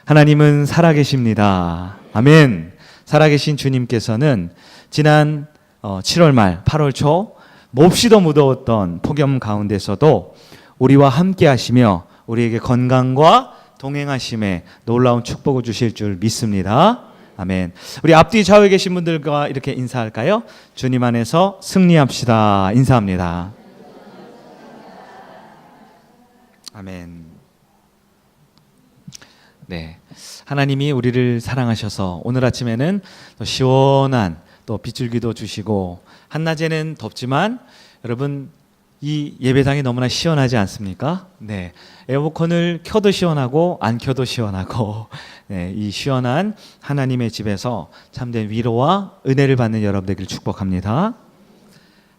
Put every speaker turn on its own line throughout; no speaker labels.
하나님은 살아계십니다. 아멘. 살아계신 주님께서는 지난 7월 말 8월 초 몹시도 무더웠던 폭염 가운데서도 우리와 함께 하시며 우리에게 건강과 동행하심에 놀라운 축복을 주실 줄 믿습니다. 아멘. 우리 앞뒤 좌우에 계신 분들과 이렇게 인사할까요? 주님 안에서 승리합시다. 인사합니다. 아멘. 네, 하나님이 우리를 사랑하셔서 오늘 아침에는 또 시원한 또 빗줄기도 주시고, 한낮에는 덥지만 여러분 이 예배당이 너무나 시원하지 않습니까? 네, 에어컨을 켜도 시원하고 안 켜도 시원하고, 네, 이 시원한 하나님의 집에서 참된 위로와 은혜를 받는 여러분 되기를 축복합니다.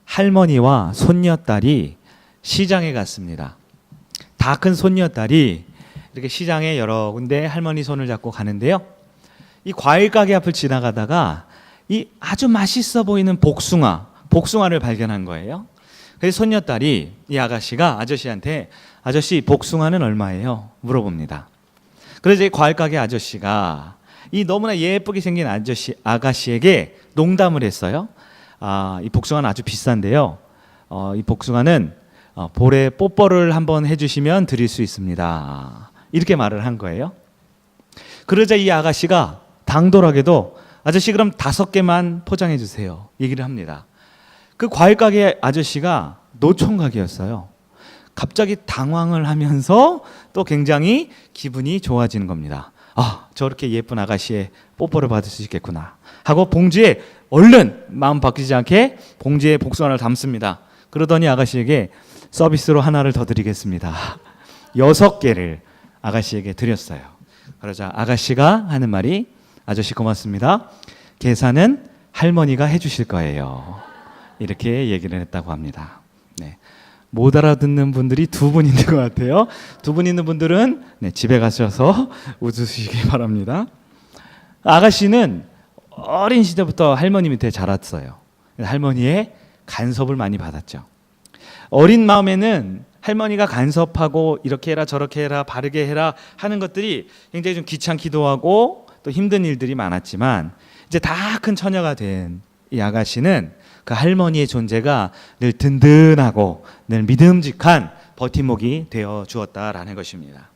할머니와 손녀딸이 시장에 갔습니다. 다 큰 손녀딸이 이렇게 시장에 여러 군데 할머니 손을 잡고 가는데요, 이 과일 가게 앞을 지나가다가 이 아주 맛있어 보이는 복숭아를 발견한 거예요. 그래서 손녀딸이 이 아저씨한테 아저씨 복숭아는 얼마예요? 물어봅니다. 그래서 이 과일 가게 아저씨가 이 너무나 예쁘게 생긴 아가씨에게 농담을 했어요. 이 복숭아는 아주 비싼데요, 이 복숭아는 볼에 뽀뽀를 한번 해주시면 드릴 수 있습니다. 이렇게 말을 한 거예요. 그러자 이 아가씨가 당돌하게도 아저씨 그럼 5개만 포장해 주세요 얘기를 합니다. 그 과일 가게 아저씨가 노총각이었어요. 갑자기 당황을 하면서 또 굉장히 기분이 좋아지는 겁니다. 저렇게 예쁜 아가씨의 뽀뽀를 받을 수 있겠구나 하고 봉지에 얼른 마음 바뀌지 않게 봉지에 복숭아를 담습니다. 그러더니 아가씨에게 서비스로 하나를 더 드리겠습니다. 6개를 아가씨에게 드렸어요. 그러자 아가씨가 하는 말이, 아저씨 고맙습니다. 계산은 할머니가 해주실 거예요. 이렇게 얘기를 했다고 합니다. 네, 못 알아듣는 분들이 2분 있는 것 같아요. 2분 있는 분들은 집에 가셔서 웃으시기 바랍니다. 아가씨는 어린 시절부터 할머니 밑에 자랐어요. 할머니의 간섭을 많이 받았죠. 어린 마음에는 할머니가 간섭하고 이렇게 해라 저렇게 해라 바르게 해라 하는 것들이 굉장히 좀 귀찮기도 하고 또 힘든 일들이 많았지만, 이제 다 큰 처녀가 된 이 아가씨는 그 할머니의 존재가 늘 든든하고 늘 믿음직한 버팀목이 되어 주었다라는 것입니다.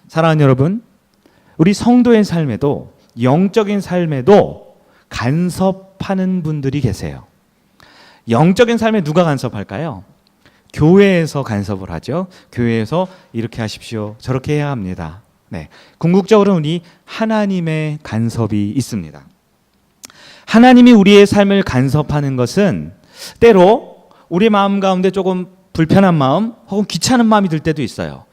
사랑하는 여러분, 우리 성도의 삶에도, 영적인 삶에도 간섭하는 분들이 계세요. 영적인 삶에 누가 간섭할까요? 교회에서 간섭을 하죠. 교회에서 이렇게 하십시오 저렇게 해야 합니다. 네, 궁극적으로는 우리 하나님의 간섭이 있습니다. 하나님이 우리의 삶을 간섭하는 것은 때로 우리 마음 가운데 조금 불편한 마음 혹은 귀찮은 마음이 들 때도 있어요.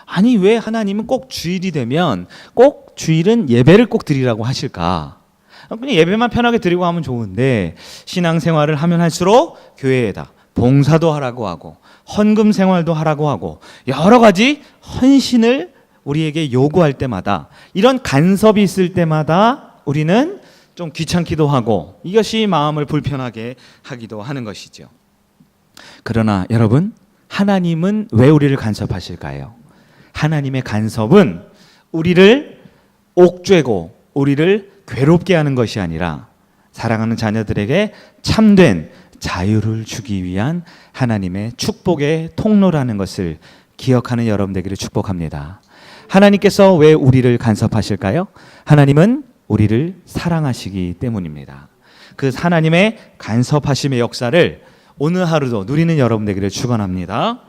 아니 왜 하나님은 꼭 주일이 되면 꼭 주일은 예배를 꼭 드리라고 하실까? 그냥 예배만 편하게 드리고 하면 좋은데 신앙생활을 하면 할수록 교회에다 봉사도 하라고 하고 헌금 생활도 하라고 하고 여러 가지 헌신을 우리에게 요구할 때마다, 이런 간섭이 있을 때마다 우리는 좀 귀찮기도 하고 이것이 마음을 불편하게 하기도 하는 것이죠. 그러나 여러분, 하나님은 왜 우리를 간섭하실까요? 하나님의 간섭은 우리를 옥죄고 우리를 괴롭게 하는 것이 아니라 사랑하는 자녀들에게 참된 자유를 주기 위한 하나님의 축복의 통로라는 것을 기억하는 여러분 되기를 축복합니다. 하나님께서 왜 우리를 간섭하실까요? 하나님은 우리를 사랑하시기 때문입니다. 그 하나님의 간섭하심의 역사를 오늘 하루도 누리는 여러분 되기를 축원합니다.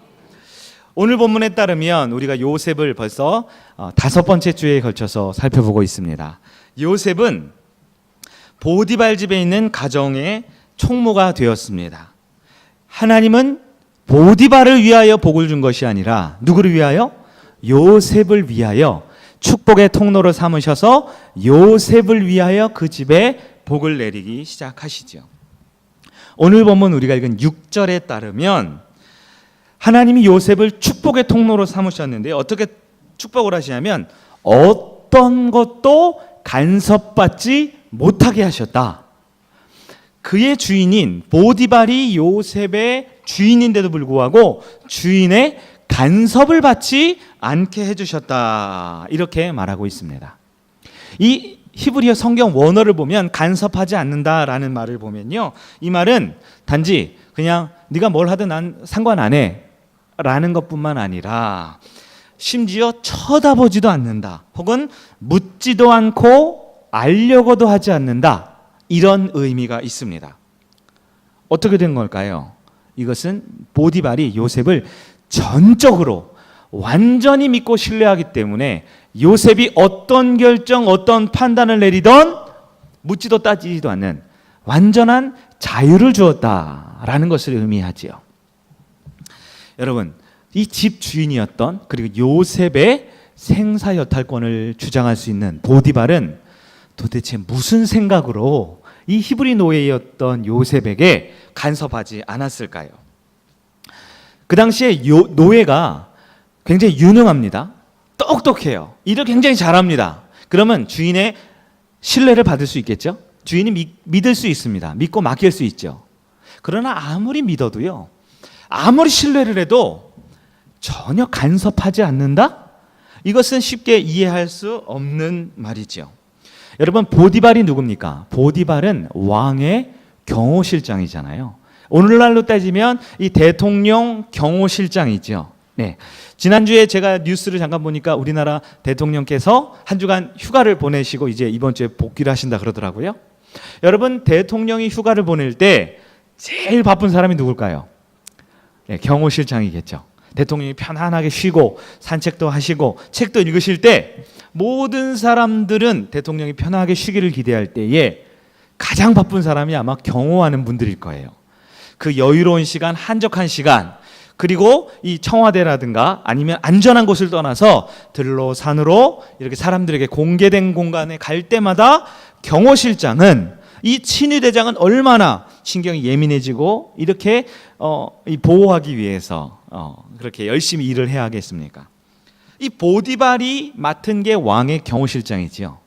오늘 본문에 따르면 우리가 요셉을 벌써 5번째 주에 걸쳐서 살펴보고 있습니다. 요셉은 보디발 집에 있는 가정의 총무가 되었습니다. 하나님은 보디발을 위하여 복을 준 것이 아니라 누구를 위하여? 요셉을 위하여 축복의 통로를 삼으셔서 요셉을 위하여 그 집에 복을 내리기 시작하시죠. 오늘 본문 우리가 읽은 6절에 따르면 하나님이 요셉을 축복의 통로로 삼으셨는데 어떻게 축복을 하시냐면 어떤 것도 간섭받지 못하게 하셨다. 그의 주인인 보디발이 요셉의 주인인데도 불구하고 주인의 간섭을 받지 않게 해주셨다. 이렇게 말하고 있습니다. 이 히브리어 성경 원어를 보면 간섭하지 않는다라는 말을 보면요, 이 말은 단지 그냥 네가 뭘 하든 난 상관 안 해 라는 것뿐만 아니라 심지어 쳐다보지도 않는다, 혹은 묻지도 않고 알려고도 하지 않는다, 이런 의미가 있습니다. 어떻게 된 걸까요? 이것은 보디발이 요셉을 전적으로 완전히 믿고 신뢰하기 때문에 요셉이 어떤 결정, 어떤 판단을 내리던 묻지도 따지지도 않는 완전한 자유를 주었다라는 것을 의미하지요. 여러분, 이 집 주인이었던, 그리고 요셉의 생사 여탈권을 주장할 수 있는 보디발은 도대체 무슨 생각으로 이 히브리 노예였던 요셉에게 간섭하지 않았을까요? 그 당시에 노예가 굉장히 유능합니다. 똑똑해요. 일을 굉장히 잘합니다. 그러면 주인의 신뢰를 받을 수 있겠죠? 주인이 믿을 수 있습니다. 믿고 맡길 수 있죠. 그러나 아무리 믿어도요, 아무리 신뢰를 해도 전혀 간섭하지 않는다? 이것은 쉽게 이해할 수 없는 말이죠. 여러분, 보디발이 누굽니까? 보디발은 왕의 경호실장이잖아요. 오늘날로 따지면 이 대통령 경호실장이죠. 네. 지난주에 제가 뉴스를 잠깐 보니까 우리나라 대통령께서 한 주간 휴가를 보내시고 이제 이번 주에 복귀를 하신다 그러더라고요. 여러분, 대통령이 휴가를 보낼 때 제일 바쁜 사람이 누굴까요? 네, 경호실장이겠죠. 대통령이 편안하게 쉬고 산책도 하시고 책도 읽으실 때 모든 사람들은 대통령이 편하게 쉬기를 기대할 때에 가장 바쁜 사람이 아마 경호하는 분들일 거예요. 그 여유로운 시간, 한적한 시간, 그리고 이 청와대라든가 아니면 안전한 곳을 떠나서 들로 산으로 이렇게 사람들에게 공개된 공간에 갈 때마다 경호실장은, 이 친위대장은 얼마나 신경이 예민해지고 이렇게 이 보호하기 위해서 그렇게 열심히 일을 해야 하겠습니까? 이 보디발이 맡은 게 왕의 경호실장이지요.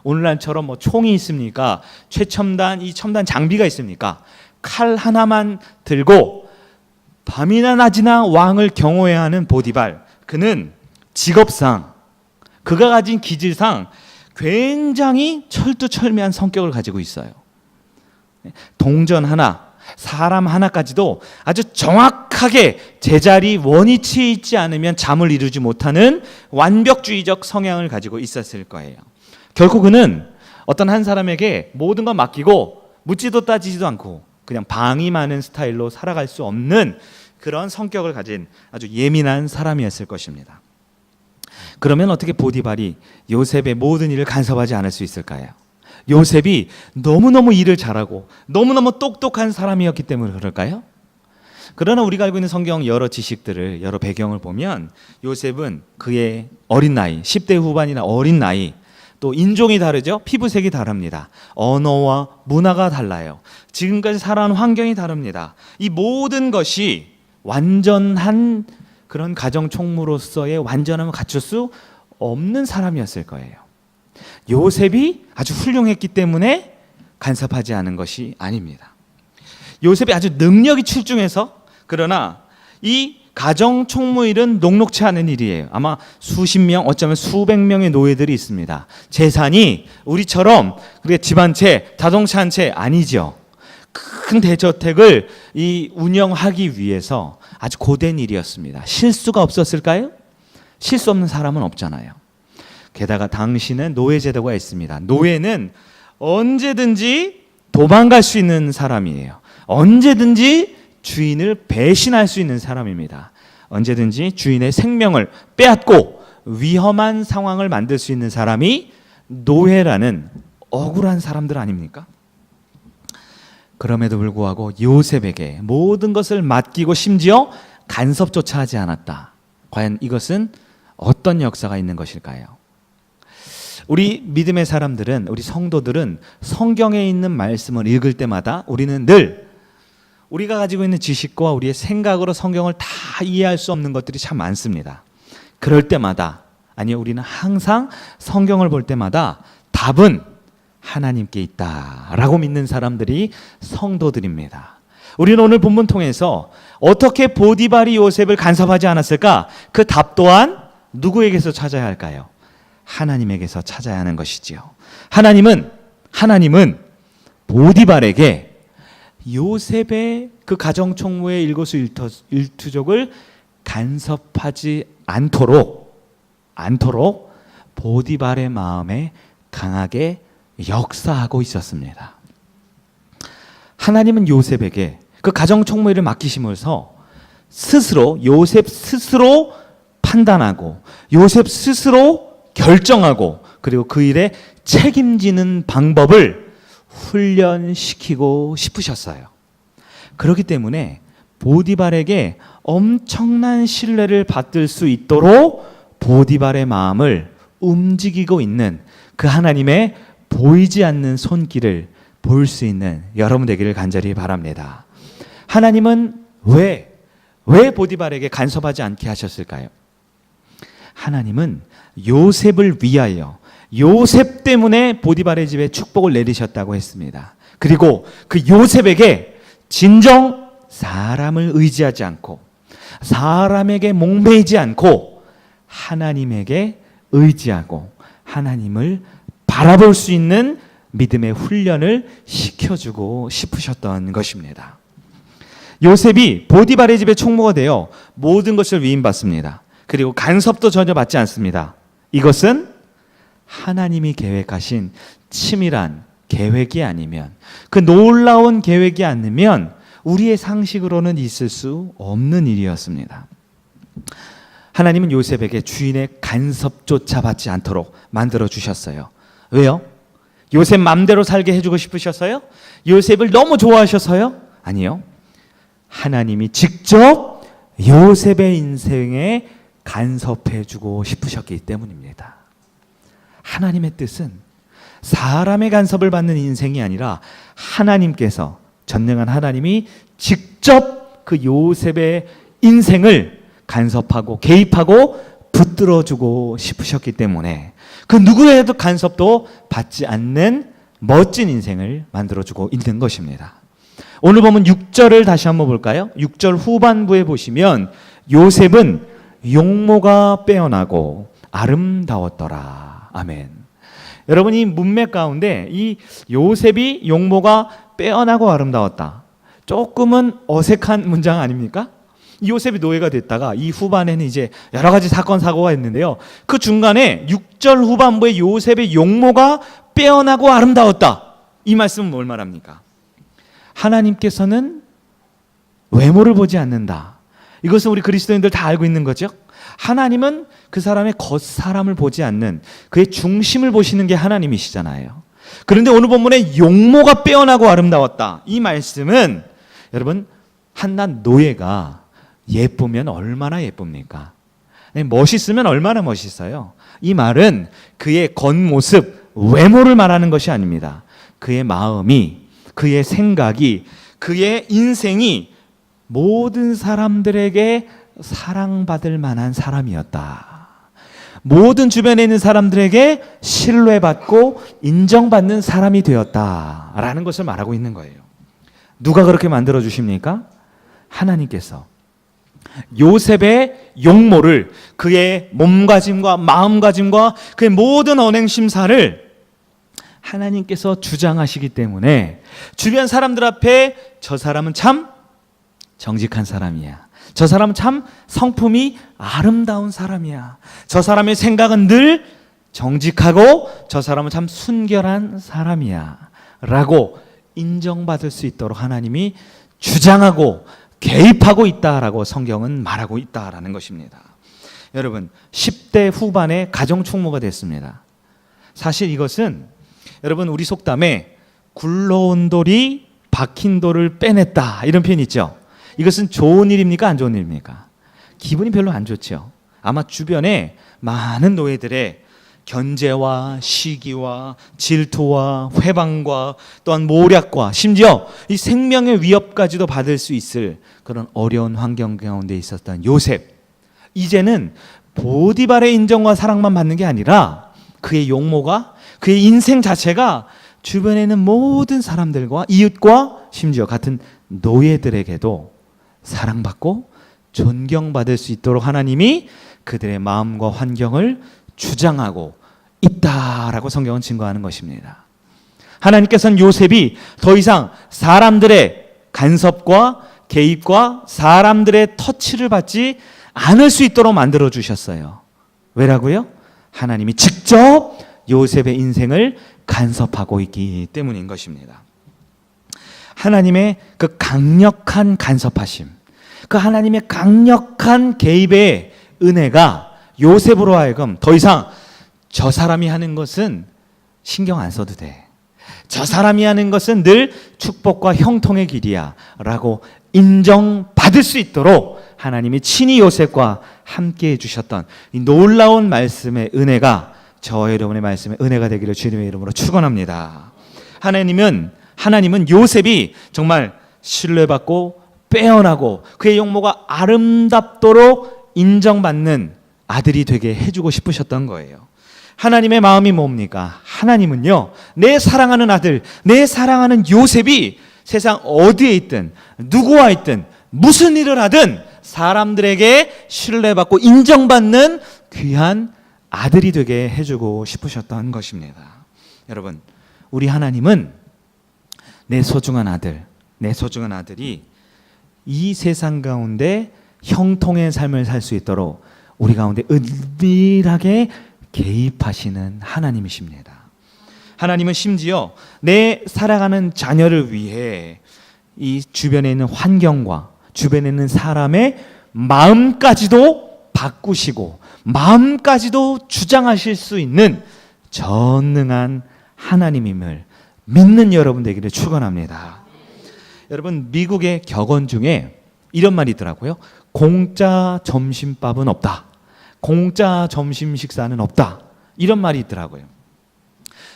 오늘날처럼 뭐 총이 있습니까? 최첨단 이 첨단 장비가 있습니까? 칼 하나만 들고 밤이나 낮이나 왕을 경호해야 하는 보디발, 그는 직업상, 그가 가진 기질상 굉장히 철두철미한 성격을 가지고 있어요. 동전 하나, 사람 하나까지도 아주 정확하게 제자리 원위치에 있지 않으면 잠을 이루지 못하는 완벽주의적 성향을 가지고 있었을 거예요. 결코 그는 어떤 한 사람에게 모든 걸 맡기고 묻지도 따지지도 않고 그냥 방임하는 스타일로 살아갈 수 없는 그런 성격을 가진 아주 예민한 사람이었을 것입니다. 그러면 어떻게 보디발이 요셉의 모든 일을 간섭하지 않을 수 있을까요? 요셉이 너무너무 일을 잘하고 너무너무 똑똑한 사람이었기 때문에 그럴까요? 그러나 우리가 알고 있는 성경 여러 지식들을, 여러 배경을 보면 요셉은 그의 어린 나이, 10대 후반이나 어린 나이, 또 인종이 다르죠. 피부색이 다릅니다. 언어와 문화가 달라요. 지금까지 살아온 환경이 다릅니다. 이 모든 것이 완전한 그런 가정 총무로서의 완전함을 갖출 수 없는 사람이었을 거예요. 요셉이 아주 훌륭했기 때문에 간섭하지 않은 것이 아닙니다. 요셉이 아주 능력이 출중해서, 그러나 이 가정 총무일은 녹록치 않은 일이에요. 아마 수십 명, 어쩌면 수백 명의 노예들이 있습니다. 재산이 우리처럼 그게 집 한 채, 자동차 한 채 아니죠. 큰 대저택을 이 운영하기 위해서 아주 고된 일이었습니다. 실수가 없었을까요? 실수 없는 사람은 없잖아요. 게다가 당시는 노예 제도가 있습니다. 노예는 언제든지 도망갈 수 있는 사람이에요. 언제든지 주인을 배신할 수 있는 사람입니다. 언제든지 주인의 생명을 빼앗고 위험한 상황을 만들 수 있는 사람이 노예라는 억울한 사람들 아닙니까? 그럼에도 불구하고 요셉에게 모든 것을 맡기고 심지어 간섭조차 하지 않았다. 과연 이것은 어떤 역사가 있는 것일까요? 우리 믿음의 사람들은, 우리 성도들은 성경에 있는 말씀을 읽을 때마다 우리는 늘 우리가 가지고 있는 지식과 우리의 생각으로 성경을 다 이해할 수 없는 것들이 참 많습니다. 그럴 때마다, 아니 우리는 항상 성경을 볼 때마다 답은 하나님께 있다라고 믿는 사람들이 성도들입니다. 우리는 오늘 본문 통해서 어떻게 보디발이 요셉을 간섭하지 않았을까? 그 답 또한 누구에게서 찾아야 할까요? 하나님에게서 찾아야 하는 것이지요. 하나님은 보디발에게 요셉의 그 가정총무의 일거수일투족을 간섭하지 않도록 보디발의 마음에 강하게 역사하고 있었습니다. 하나님은 요셉에게 그 가정총무일을 맡기시면서 요셉 스스로 판단하고 요셉 스스로 결정하고 그리고 그 일에 책임지는 방법을 훈련시키고 싶으셨어요. 그렇기 때문에 보디발에게 엄청난 신뢰를 받을 수 있도록 보디발의 마음을 움직이고 있는 그 하나님의 보이지 않는 손길을 볼 수 있는 여러분 되기를 간절히 바랍니다. 하나님은 왜 보디발에게 간섭하지 않게 하셨을까요? 하나님은 요셉을 위하여 요셉 때문에 보디발의 집에 축복을 내리셨다고 했습니다. 그리고 그 요셉에게 진정 사람을 의지하지 않고 사람에게 목매이지 않고 하나님에게 의지하고 하나님을 바라볼 수 있는 믿음의 훈련을 시켜주고 싶으셨던 것입니다. 요셉이 보디발의 집에 총무가 되어 모든 것을 위임받습니다. 그리고 간섭도 전혀 받지 않습니다. 이것은 하나님이 계획하신 치밀한 계획이 아니면, 그 놀라운 계획이 아니면 우리의 상식으로는 있을 수 없는 일이었습니다. 하나님은 요셉에게 주인의 간섭조차 받지 않도록 만들어 주셨어요. 왜요? 요셉 맘대로 살게 해주고 싶으셨어요? 요셉을 너무 좋아하셔서요? 아니요. 하나님이 직접 요셉의 인생에 간섭해주고 싶으셨기 때문입니다. 하나님의 뜻은 사람의 간섭을 받는 인생이 아니라 하나님께서, 전능한 하나님이 직접 그 요셉의 인생을 간섭하고 개입하고 붙들어주고 싶으셨기 때문에 그 누구에도 간섭도 받지 않는 멋진 인생을 만들어주고 있는 것입니다. 오늘 보면 6절을 다시 한번 볼까요? 6절 후반부에 보시면 요셉은 용모가 빼어나고 아름다웠더라. 아멘. 여러분, 이 문맥 가운데 이 요셉이 용모가 빼어나고 아름다웠다, 조금은 어색한 문장 아닙니까? 요셉이 노예가 됐다가 이 후반에는 이제 여러 가지 사건 사고가 있는데요, 그 중간에 6절 후반부에 요셉의 용모가 빼어나고 아름다웠다, 이 말씀은 뭘 말합니까? 하나님께서는 외모를 보지 않는다. 이것은 우리 그리스도인들 다 알고 있는 거죠. 하나님은 그 사람의 겉사람을 보지 않는 그의 중심을 보시는 게 하나님이시잖아요. 그런데 오늘 본문에 용모가 빼어나고 아름다웠다, 이 말씀은 여러분, 한낱 노예가 예쁘면 얼마나 예쁩니까? 멋있으면 얼마나 멋있어요? 이 말은 그의 겉모습, 외모를 말하는 것이 아닙니다. 그의 마음이, 그의 생각이, 그의 인생이 모든 사람들에게 사랑받을 만한 사람이었다. 모든 주변에 있는 사람들에게 신뢰받고 인정받는 사람이 되었다라는 것을 말하고 있는 거예요. 누가 그렇게 만들어 주십니까? 하나님께서 요셉의 용모를, 그의 몸가짐과 마음가짐과 그의 모든 언행심사를 하나님께서 주장하시기 때문에 주변 사람들 앞에 저 사람은 참 정직한 사람이야, 저 사람은 참 성품이 아름다운 사람이야, 저 사람의 생각은 늘 정직하고 저 사람은 참 순결한 사람이야 라고 인정받을 수 있도록 하나님이 주장하고 개입하고 있다라고 성경은 말하고 있다라는 것입니다. 여러분, 10대 후반에 가정총무가 됐습니다. 사실 이것은 여러분, 우리 속담에 굴러온 돌이 박힌 돌을 빼냈다, 이런 표현이 있죠. 이것은 좋은 일입니까, 안 좋은 일입니까? 기분이 별로 안 좋죠. 아마 주변에 많은 노예들의 견제와 시기와 질투와 회방과 또한 모략과 심지어 이 생명의 위협까지도 받을 수 있을 그런 어려운 환경 가운데 있었던 요셉, 이제는 보디발의 인정과 사랑만 받는 게 아니라 그의 용모가, 그의 인생 자체가 주변에 있는 모든 사람들과 이웃과 심지어 같은 노예들에게도 사랑받고 존경받을 수 있도록 하나님이 그들의 마음과 환경을 주장하고 있다라고 성경은 증거하는 것입니다. 하나님께서는 요셉이 더 이상 사람들의 간섭과 개입과 사람들의 터치를 받지 않을 수 있도록 만들어 주셨어요. 왜라고요? 하나님이 직접 요셉의 인생을 간섭하고 있기 때문인 것입니다. 하나님의 그 강력한 간섭하심, 그 하나님의 강력한 개입의 은혜가 요셉으로 하여금 더 이상 저 사람이 하는 것은 신경 안 써도 돼, 저 사람이 하는 것은 늘 축복과 형통의 길이야 라고 인정받을 수 있도록 하나님이 친히 요셉과 함께 해주셨던 이 놀라운 말씀의 은혜가 저와 여러분의 말씀의 은혜가 되기를 주님의 이름으로 축원합니다. 하나님은 요셉이 정말 신뢰받고 빼어나고 그의 용모가 아름답도록 인정받는 아들이 되게 해주고 싶으셨던 거예요. 하나님의 마음이 뭡니까? 하나님은요, 내 사랑하는 아들, 내 사랑하는 요셉이 세상 어디에 있든 누구와 있든 무슨 일을 하든 사람들에게 신뢰받고 인정받는 귀한 아들이 되게 해주고 싶으셨던 것입니다. 여러분, 우리 하나님은 내 소중한 아들이 이 세상 가운데 형통의 삶을 살 수 있도록 우리 가운데 은밀하게 개입하시는 하나님이십니다. 하나님은 심지어 내 사랑하는 자녀를 위해 이 주변에 있는 환경과 주변에 있는 사람의 마음까지도 바꾸시고 마음까지도 주장하실 수 있는 전능한 하나님임을 믿는 여러분 되기를 축원합니다. 여러분, 미국의 격언 중에 이런 말이 있더라고요. 공짜 점심밥은 없다. 공짜 점심 식사는 없다. 이런 말이 있더라고요.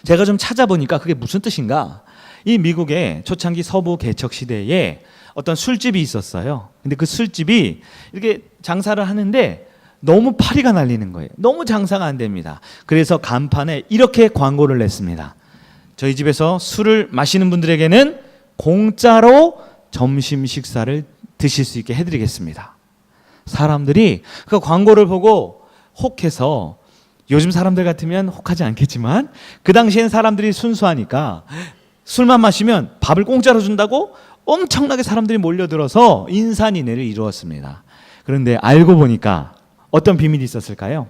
제가 좀 찾아보니까 그게 무슨 뜻인가? 이 미국의 초창기 서부 개척 시대에 어떤 술집이 있었어요. 근데 그 술집이 이렇게 장사를 하는데 너무 파리가 날리는 거예요. 너무 장사가 안 됩니다. 그래서 간판에 이렇게 광고를 냈습니다. 저희 집에서 술을 마시는 분들에게는 공짜로 점심 식사를 드실 수 있게 해드리겠습니다. 사람들이 그 광고를 보고 혹해서, 요즘 사람들 같으면 혹하지 않겠지만 그 당시엔 사람들이 순수하니까 술만 마시면 밥을 공짜로 준다고 엄청나게 사람들이 몰려들어서 인산인해를 이루었습니다. 그런데 알고 보니까 어떤 비밀이 있었을까요?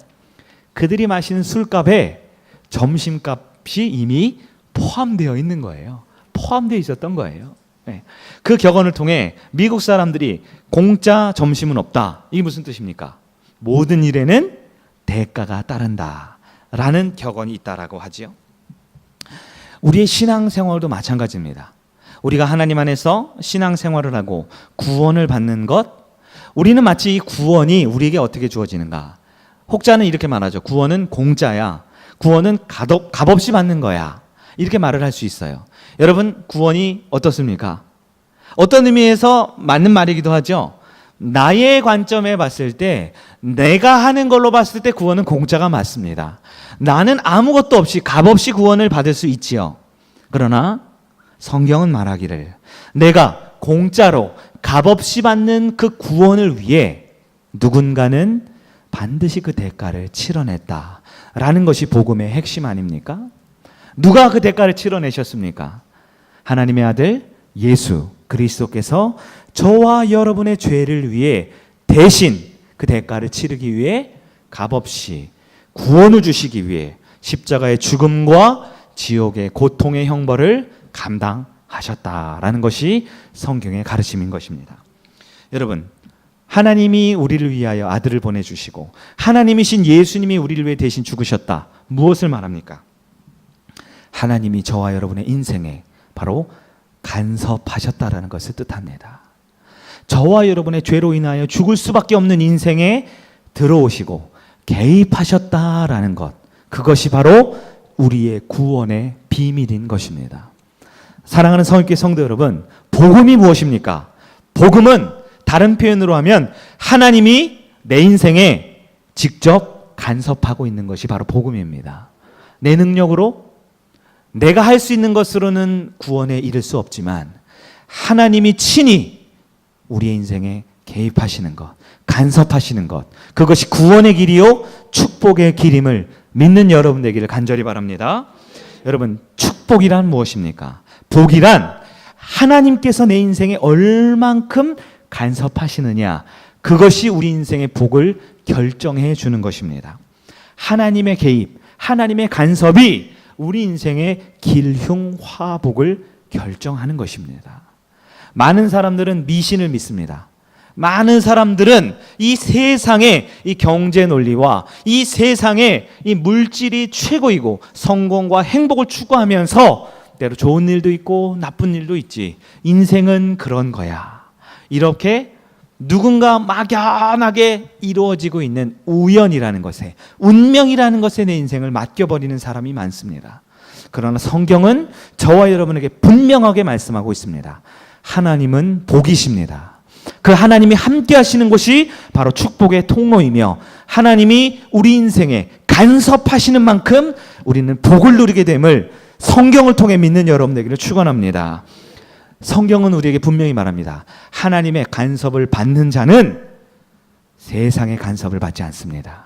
그들이 마시는 술값에 점심값이 이미 포함되어 있는 거예요. 포함되어 있었던 거예요. 네. 그 격언을 통해 미국 사람들이 공짜 점심은 없다. 이게 무슨 뜻입니까? 모든 일에는 대가가 따른다 라는 격언이 있다라고 하지요. 우리의 신앙생활도 마찬가지입니다. 우리가 하나님 안에서 신앙생활을 하고 구원을 받는 것, 우리는 마치 이 구원이 우리에게 어떻게 주어지는가? 혹자는 이렇게 말하죠. 구원은 공짜야. 구원은 값없이 받는 거야. 이렇게 말을 할 수 있어요. 여러분, 구원이 어떻습니까? 어떤 의미에서 맞는 말이기도 하죠. 나의 관점에 봤을 때, 내가 하는 걸로 봤을 때 구원은 공짜가 맞습니다. 나는 아무것도 없이 값없이 구원을 받을 수 있지요. 그러나 성경은 말하기를 내가 공짜로 값없이 받는 그 구원을 위해 누군가는 반드시 그 대가를 치러냈다라는 것이 복음의 핵심 아닙니까? 누가 그 대가를 치러내셨습니까? 하나님의 아들 예수 그리스도께서 저와 여러분의 죄를 위해 대신 그 대가를 치르기 위해 값없이 구원을 주시기 위해 십자가의 죽음과 지옥의 고통의 형벌을 감당하셨다라는 것이 성경의 가르침인 것입니다. 여러분, 하나님이 우리를 위하여 아들을 보내주시고 하나님이신 예수님이 우리를 위해 대신 죽으셨다. 무엇을 말합니까? 하나님이 저와 여러분의 인생에 바로 간섭하셨다라는 것을 뜻합니다. 저와 여러분의 죄로 인하여 죽을 수밖에 없는 인생에 들어오시고 개입하셨다라는 것, 그것이 바로 우리의 구원의 비밀인 것입니다. 사랑하는 성육교 성도 여러분, 복음이 무엇입니까? 복음은 다른 표현으로 하면 하나님이 내 인생에 직접 간섭하고 있는 것이 바로 복음입니다. 내 능력으로 내가 할 수 있는 것으로는 구원에 이를 수 없지만 하나님이 친히 우리의 인생에 개입하시는 것, 간섭하시는 것, 그것이 구원의 길이요 축복의 길임을 믿는 여러분 되기를 간절히 바랍니다. 여러분, 축복이란 무엇입니까? 복이란 하나님께서 내 인생에 얼만큼 간섭하시느냐, 그것이 우리 인생의 복을 결정해 주는 것입니다. 하나님의 개입, 하나님의 간섭이 우리 인생의 길흉화복을 결정하는 것입니다. 많은 사람들은 미신을 믿습니다. 많은 사람들은 이 세상의 이 경제 논리와 이 세상의 이 물질이 최고이고 성공과 행복을 추구하면서 때로 좋은 일도 있고 나쁜 일도 있지, 인생은 그런 거야, 이렇게 누군가 막연하게 이루어지고 있는 우연이라는 것에, 운명이라는 것에 내 인생을 맡겨버리는 사람이 많습니다. 그러나 성경은 저와 여러분에게 분명하게 말씀하고 있습니다. 하나님은 복이십니다. 그 하나님이 함께 하시는 곳이 바로 축복의 통로이며, 하나님이 우리 인생에 간섭하시는 만큼 우리는 복을 누리게 됨을 성경을 통해 믿는 여러분 되기를 축원합니다. 성경은 우리에게 분명히 말합니다. 하나님의 간섭을 받는 자는 세상의 간섭을 받지 않습니다.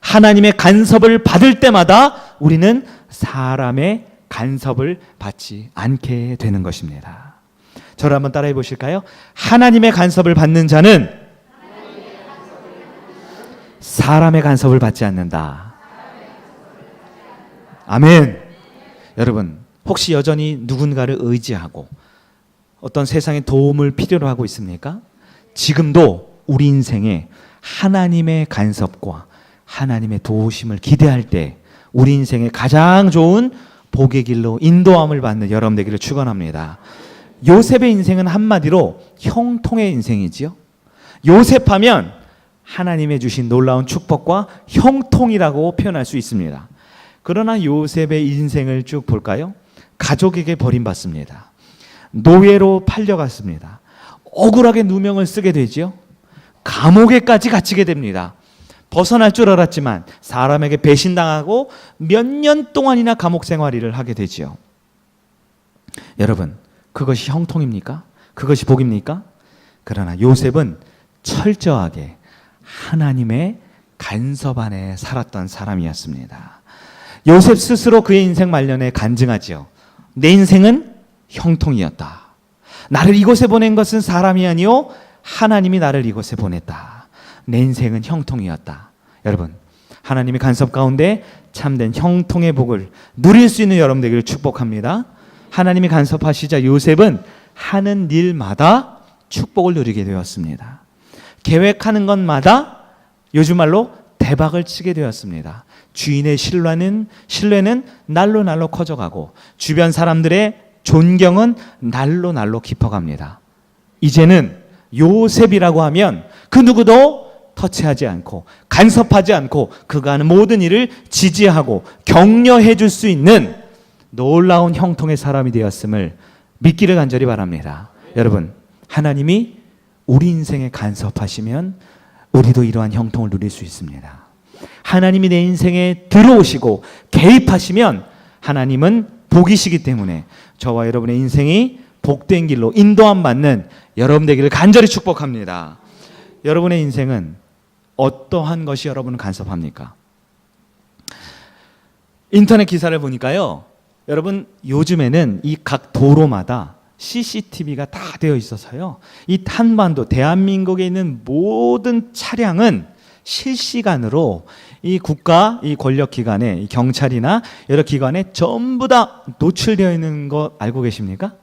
하나님의 간섭을 받을 때마다 우리는 사람의 간섭을 받지 않게 되는 것입니다. 저를 한번 따라해 보실까요? 하나님의 간섭을 받는 자는 사람의 간섭을 받지 않는다. 아멘. 여러분, 혹시 여전히 누군가를 의지하고 어떤 세상의 도움을 필요로 하고 있습니까? 지금도 우리 인생에 하나님의 간섭과 하나님의 도우심을 기대할 때 우리 인생의 가장 좋은 복의 길로 인도함을 받는 여러분 되기를 축원합니다. 요셉의 인생은 한마디로 형통의 인생이지요. 요셉하면 하나님의 주신 놀라운 축복과 형통이라고 표현할 수 있습니다. 그러나 요셉의 인생을 쭉 볼까요? 가족에게 버림받습니다. 노예로 팔려갔습니다. 억울하게 누명을 쓰게 되죠. 감옥에까지 갇히게 됩니다. 벗어날 줄 알았지만 사람에게 배신당하고 몇 년 동안이나 감옥 생활을 하게 되지요. 여러분, 그것이 형통입니까? 그것이 복입니까? 그러나 요셉은 철저하게 하나님의 간섭 안에 살았던 사람이었습니다. 요셉 스스로 그의 인생 말년에 간증하지요. 내 인생은 형통이었다. 나를 이곳에 보낸 것은 사람이 아니요 하나님이 나를 이곳에 보냈다. 내 인생은 형통이었다. 여러분, 하나님의 간섭 가운데 참된 형통의 복을 누릴 수 있는 여러분 되기를 축복합니다. 하나님이 간섭하시자 요셉은 하는 일마다 축복을 누리게 되었습니다. 계획하는 것마다 요즘 말로 대박을 치게 되었습니다. 주인의 신뢰는 날로 날로 커져가고 주변 사람들의 존경은 날로 날로 깊어갑니다. 이제는 요셉이라고 하면 그 누구도 터치하지 않고 간섭하지 않고 그가 하는 모든 일을 지지하고 격려해 줄 수 있는 놀라운 형통의 사람이 되었음을 믿기를 간절히 바랍니다. 여러분, 하나님이 우리 인생에 간섭하시면 우리도 이러한 형통을 누릴 수 있습니다. 하나님이 내 인생에 들어오시고 개입하시면 하나님은 복이시기 때문에 저와 여러분의 인생이 복된 길로 인도함 받는 여러분 되기를 간절히 축복합니다. 여러분의 인생은 어떠한 것이 여러분을 간섭합니까? 인터넷 기사를 보니까요, 여러분, 요즘에는 이 각 도로마다 CCTV가 다 되어 있어서요, 이 한반도 대한민국에 있는 모든 차량은 실시간으로 이 국가, 이 권력기관에, 이 경찰이나 여러 기관에 전부 다 노출되어 있는 거 알고 계십니까?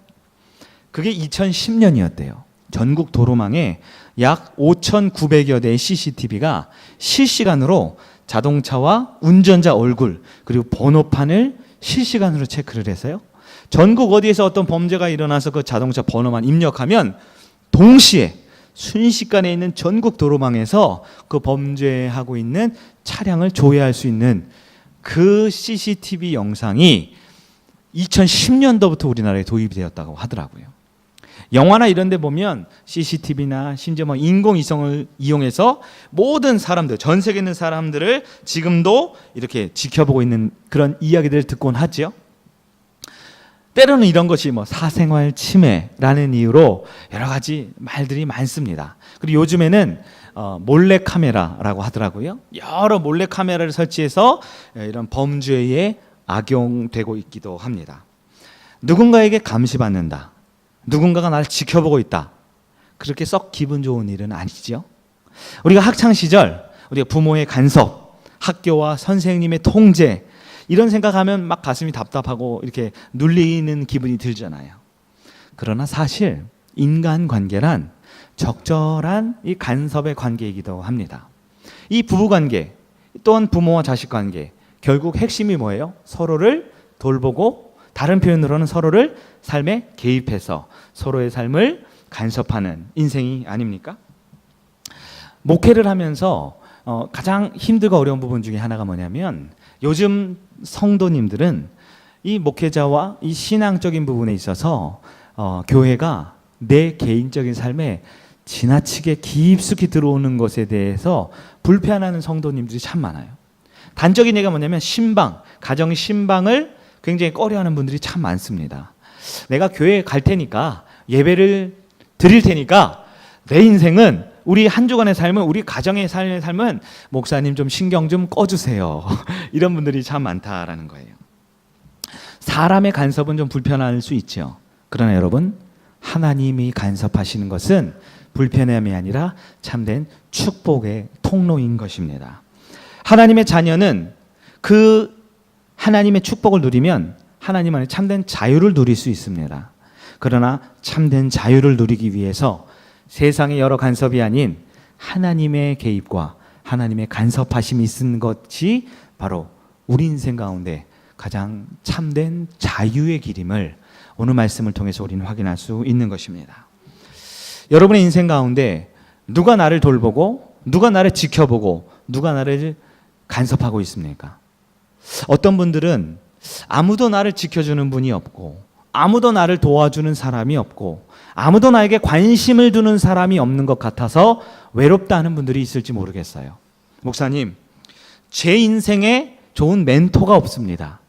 그게 2010년이었대요. 전국 도로망에 약 5,900여 대의 CCTV가 실시간으로 자동차와 운전자 얼굴 그리고 번호판을 실시간으로 체크를 해서요, 전국 어디에서 어떤 범죄가 일어나서 그 자동차 번호만 입력하면 동시에 순식간에 있는 전국 도로망에서 그 범죄하고 있는 차량을 조회할 수 있는 그 CCTV 영상이 2010년도부터 우리나라에 도입이 되었다고 하더라고요. 영화나 이런 데 보면 CCTV나 심지어 뭐 인공위성을 이용해서 모든 사람들, 전 세계에 있는 사람들을 지금도 이렇게 지켜보고 있는 그런 이야기들을 듣곤 하죠. 때로는 이런 것이 뭐 사생활 침해라는 이유로 여러 가지 말들이 많습니다. 그리고 요즘에는 몰래 카메라라고 하더라고요. 여러 몰래 카메라를 설치해서 이런 범죄에 악용되고 있기도 합니다. 누군가에게 감시받는다. 누군가가 나를 지켜보고 있다. 그렇게 썩 기분 좋은 일은 아니죠. 우리가 학창 시절 우리가 부모의 간섭, 학교와 선생님의 통제 이런 생각하면 막 가슴이 답답하고 이렇게 눌리는 기분이 들잖아요. 그러나 사실 인간관계란 적절한 이 간섭의 관계이기도 합니다. 이 부부관계 또한 부모와 자식관계 결국 핵심이 뭐예요? 서로를 돌보고 다른 표현으로는 서로를 삶에 개입해서 서로의 삶을 간섭하는 인생이 아닙니까? 목회를 하면서 가장 힘들고 어려운 부분 중에 하나가 뭐냐면 요즘 성도님들은 이 목회자와 이 신앙적인 부분에 있어서 교회가 내 개인적인 삶에 지나치게 깊숙이 들어오는 것에 대해서 불편해하는 성도님들이 참 많아요. 단적인 얘기가 뭐냐면 신방, 가정 신방을 굉장히 꺼려하는 분들이 참 많습니다. 내가 교회에 갈 테니까 예배를 드릴 테니까 내 인생은 우리 한 주간의 삶은 우리 가정의 삶은 목사님 좀 신경 좀 꺼주세요. 이런 분들이 참 많다라는 거예요. 사람의 간섭은 좀 불편할 수 있죠. 그러나 여러분 하나님이 간섭하시는 것은 불편함이 아니라 참된 축복의 통로인 것입니다. 하나님의 자녀는 그 하나님의 축복을 누리면 하나님 안에 참된 자유를 누릴 수 있습니다. 그러나 참된 자유를 누리기 위해서 세상의 여러 간섭이 아닌 하나님의 개입과 하나님의 간섭하심이 있는 것이 바로 우리 인생 가운데 가장 참된 자유의 길임을 오늘 말씀을 통해서 우리는 확인할 수 있는 것입니다. 여러분의 인생 가운데 누가 나를 돌보고 누가 나를 지켜보고 누가 나를 간섭하고 있습니까? 어떤 분들은 아무도 나를 지켜주는 분이 없고 아무도 나를 도와주는 사람이 없고 아무도 나에게 관심을 두는 사람이 없는 것 같아서 외롭다 하는 분들이 있을지 모르겠어요. 목사님, 제 인생에 좋은 멘토가 없습니다.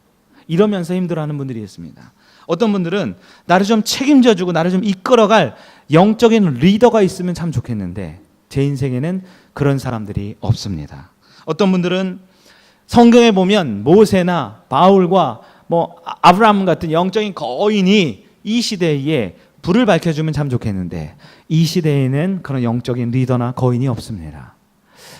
이러면서 힘들어하는 분들이 있습니다. 어떤 분들은 나를 좀 책임져주고 나를 좀 이끌어갈 영적인 리더가 있으면 참 좋겠는데 제 인생에는 그런 사람들이 없습니다. 어떤 분들은 성경에 보면 모세나 바울과 아브라함 같은 영적인 거인이 이 시대에 불을 밝혀주면 참 좋겠는데 이 시대에는 그런 영적인 리더나 거인이 없습니다.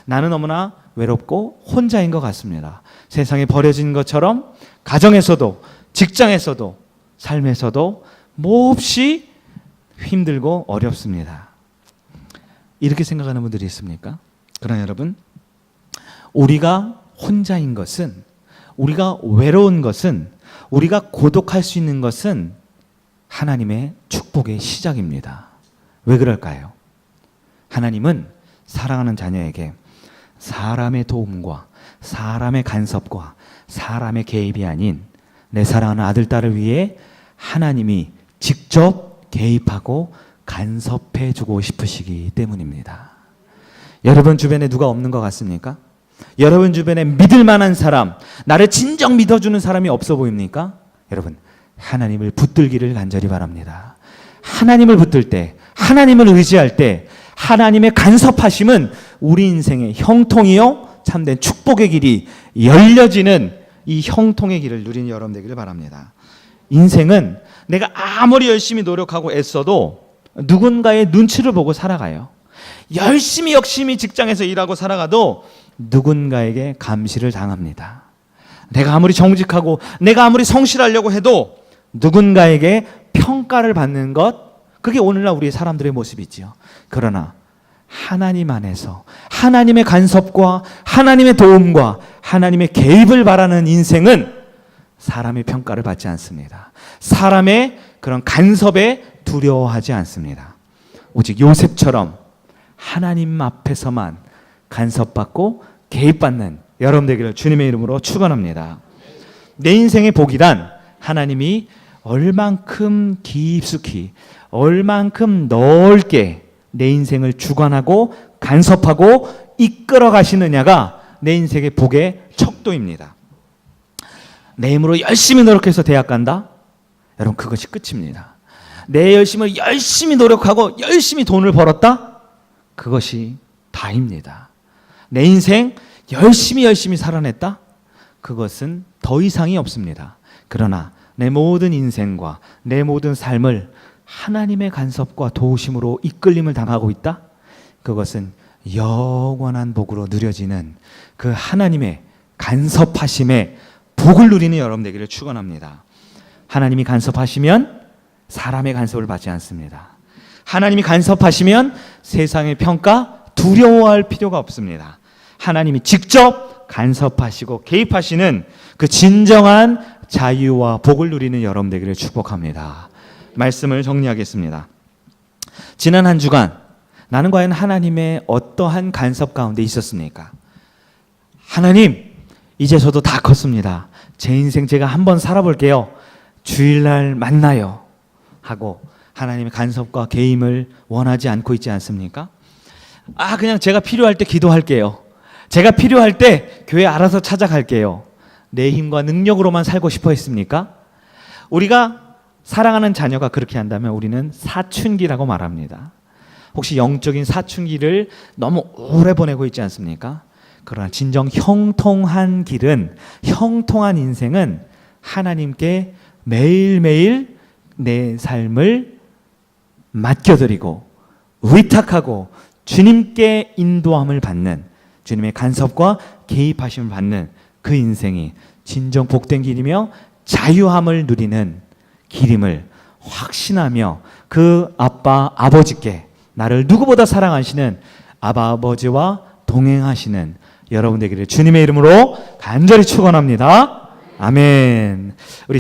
나는 너무나 외롭고 혼자인 것 같습니다. 세상에 버려진 것처럼 가정에서도 직장에서도 삶에서도 몹시 힘들고 어렵습니다. 이렇게 생각하는 분들이 있습니까? 그러나 여러분, 우리가 혼자인 것은, 우리가 외로운 것은, 우리가 고독할 수 있는 것은 하나님의 축복의 시작입니다. 왜 그럴까요? 하나님은 사랑하는 자녀에게 사람의 도움과 사람의 간섭과 사람의 개입이 아닌 내 사랑하는 아들, 딸을 위해 하나님이 직접 개입하고 간섭해 주고 싶으시기 때문입니다. 여러분 주변에 누가 없는 것 같습니까? 여러분 주변에 믿을 만한 사람, 나를 진정 믿어주는 사람이 없어 보입니까? 여러분, 하나님을 붙들기를 간절히 바랍니다. 하나님을 붙들 때, 하나님을 의지할 때 하나님의 간섭하심은 우리 인생의 형통이요 참된 축복의 길이 열려지는 이 형통의 길을 누리는 여러분 되기를 바랍니다. 인생은 내가 아무리 열심히 노력하고 애써도 누군가의 눈치를 보고 살아가요. 열심히 직장에서 일하고 살아가도 누군가에게 감시를 당합니다. 내가 아무리 정직하고 내가 아무리 성실하려고 해도 누군가에게 평가를 받는 것, 그게 오늘날 우리 사람들의 모습이지요. 그러나 하나님 안에서 하나님의 간섭과 하나님의 도움과 하나님의 개입을 바라는 인생은 사람의 평가를 받지 않습니다. 사람의 그런 간섭에 두려워하지 않습니다. 오직 요셉처럼 하나님 앞에서만 간섭받고 개입받는 여러분 되기를 주님의 이름으로 축원합니다. 내 인생의 복이란 하나님이 얼만큼 깊숙이, 얼만큼 넓게 내 인생을 주관하고 간섭하고 이끌어 가시느냐가 내 인생의 복의 척도입니다. 내 힘으로 열심히 노력해서 대학 간다? 여러분, 그것이 끝입니다. 내 열심을 열심히 노력하고 열심히 돈을 벌었다? 그것이 다입니다. 내 인생 열심히 살아냈다? 그것은 더 이상이 없습니다. 그러나 내 모든 인생과 내 모든 삶을 하나님의 간섭과 도우심으로 이끌림을 당하고 있다? 그것은 영원한 복으로 누려지는 그 하나님의 간섭하심에 복을 누리는 여러분 되기를 축원합니다. 하나님이 간섭하시면 사람의 간섭을 받지 않습니다. 하나님이 간섭하시면 세상의 평가 두려워할 필요가 없습니다. 하나님이 직접 간섭하시고 개입하시는 그 진정한 자유와 복을 누리는 여러분 되기를 축복합니다. 말씀을 정리하겠습니다. 지난 한 주간 나는 과연 하나님의 어떠한 간섭 가운데 있었습니까? 하나님, 이제 저도 다 컸습니다. 제 인생 제가 한번 살아볼게요. 주일날 만나요. 하고 하나님의 간섭과 개임을 원하지 않고 있지 않습니까? 그냥 제가 필요할 때 기도할게요. 제가 필요할 때 교회 알아서 찾아갈게요. 내 힘과 능력으로만 살고 싶어 했습니까? 우리가 사랑하는 자녀가 그렇게 한다면 우리는 사춘기라고 말합니다. 혹시 영적인 사춘기를 너무 오래 보내고 있지 않습니까? 그러나 진정 형통한 길은, 형통한 인생은 하나님께 매일매일 내 삶을 맡겨드리고 의탁하고 주님께 인도함을 받는, 주님의 간섭과 개입하심을 받는 그 인생이 진정 복된 길이며 자유함을 누리는 길임을 확신하며 그 아빠 아버지께, 나를 누구보다 사랑하시는 아바 아버지와 동행하시는 여러분 되기를 주님의 이름으로 간절히 축원합니다. 아멘. 우리